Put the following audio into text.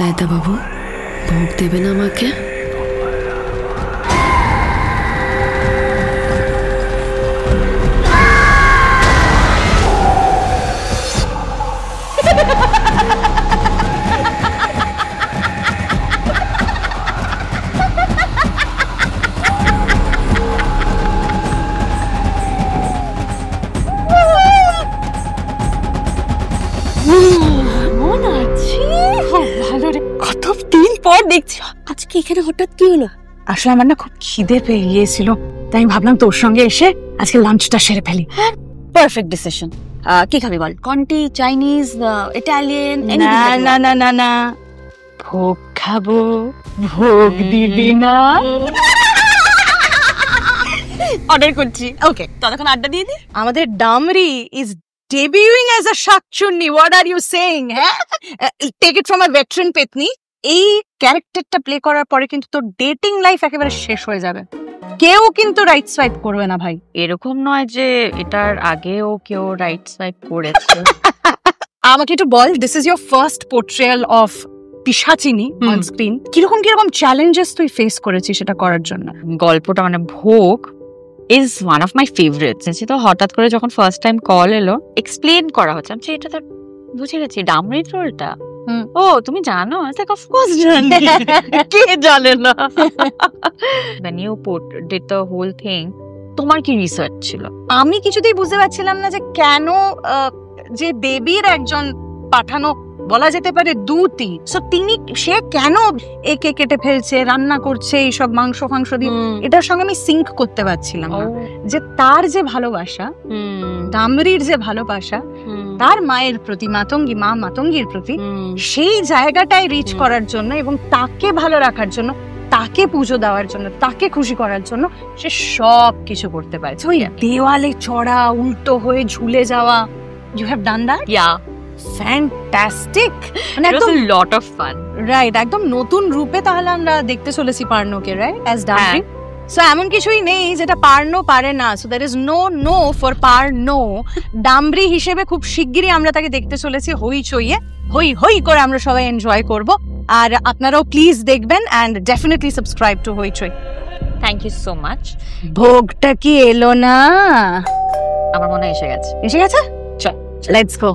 মেহতা বাবু ভোগ দেবেন আমাকে? কতদিন পর দেখছি, আজকে এখানে হঠাৎ কি হলো? আসলে আমার না খুব খিদে পেয়ে গিয়েছিল, তাই আমি ভাবলাম তোর সঙ্গে এসে আজকে লাঞ্চটা সেরে ফেলি। Perfect decision. কি খাবি বল? কন্টি, চাইনিজ, ইটালিয়ান? না না না না না, ভোগ খাবো। ভোগ দিবি না? অর্ডার করছি। ওকে, ততক্ষণ আড্ডা দিয়ে দি। আমাদের Damri is debuting as a শাকচুন্নি। What are you saying? হ্যাঁ, take it from a veteran পেতনি। এই ক্যারেক্টারটা প্লে করার পরে কিন্তু তোর ডেটিং লাইফ একেবারে শেষ হয়ে যাবে। কেউ কিন্তু রাইট সোয়াইপ করবে না ভাই। এরকম নয় যে এটার আগেও কেউ রাইট সোয়াইপ করেছে। আমাকে একটু বল, this is your first portrayal of Pishachini on screen. কিরকম কিরকম চ্যালেঞ্জেস তুই ফেস করেছিস সেটা করার জন্য? গল্পটা মানে ভোগ is one of my favourites. তো হঠাৎ করে যখন ফার্স্ট টাইম কল এলো, এক্সপ্লেন করা হচ্ছে, আমি এটা তো বুঝে গেছি ডামরির রোলটা। ও তুমি জানো? অফকোর্স জানি, কে জানে না। When you did the whole thing, তোমার কি রিসার্চ ছিল? আমি কিছুতেই বুঝতে পারছিলাম না যে কেন যে দেবীর একজন পাঠানো, বলা যেতে পারে দূতই, সে কেন একে কেটে ফেলছে, রান্না করছে, এইসব মাংস ফাংস দিয়ে, এটার সঙ্গে আমি সিঙ্ক করতে পারছিলাম না। যে তার যে ভালোবাসা, ডামরির যে ভালোবাসা তার মায়ের প্রতি, মাতঙ্গীর প্রতি, সেই জায়গাটায় রিচ করার জন্য এবং তাকে ভালো রাখার জন্য, তাকে পুজো দেওয়ার জন্য, তাকে খুশি করার জন্য সে সব কিছু করতে পারছে। ওই দেওয়ালে চড়া, উল্টো হয়ে ঝুলে যাওয়া, you have done that? Yeah, fantastic, মানে একদম লট অফ ফান। রাইট, একদম নতুন রূপে তাহলে আমরা দেখতে চলেছি পার্নোকে, রাইট, অ্যাজ ডামরি। সো এমন কিছুই নেই যেটা পার্নো পারে না। So there is no for Parno. Damri হিসেবে খুব শিগগিরই আমরা তাকে দেখতে চলেছি হইচইয়ে, হই করে আমরা সবাই এনজয় করব। আর আপনারাও প্লিজ দেখবেন and definitely subscribe to Hoichoi. Thank you so much. ভোগটা কি এলো না? আমার মনে হয় এসে গেছে। চল, লেটস গো।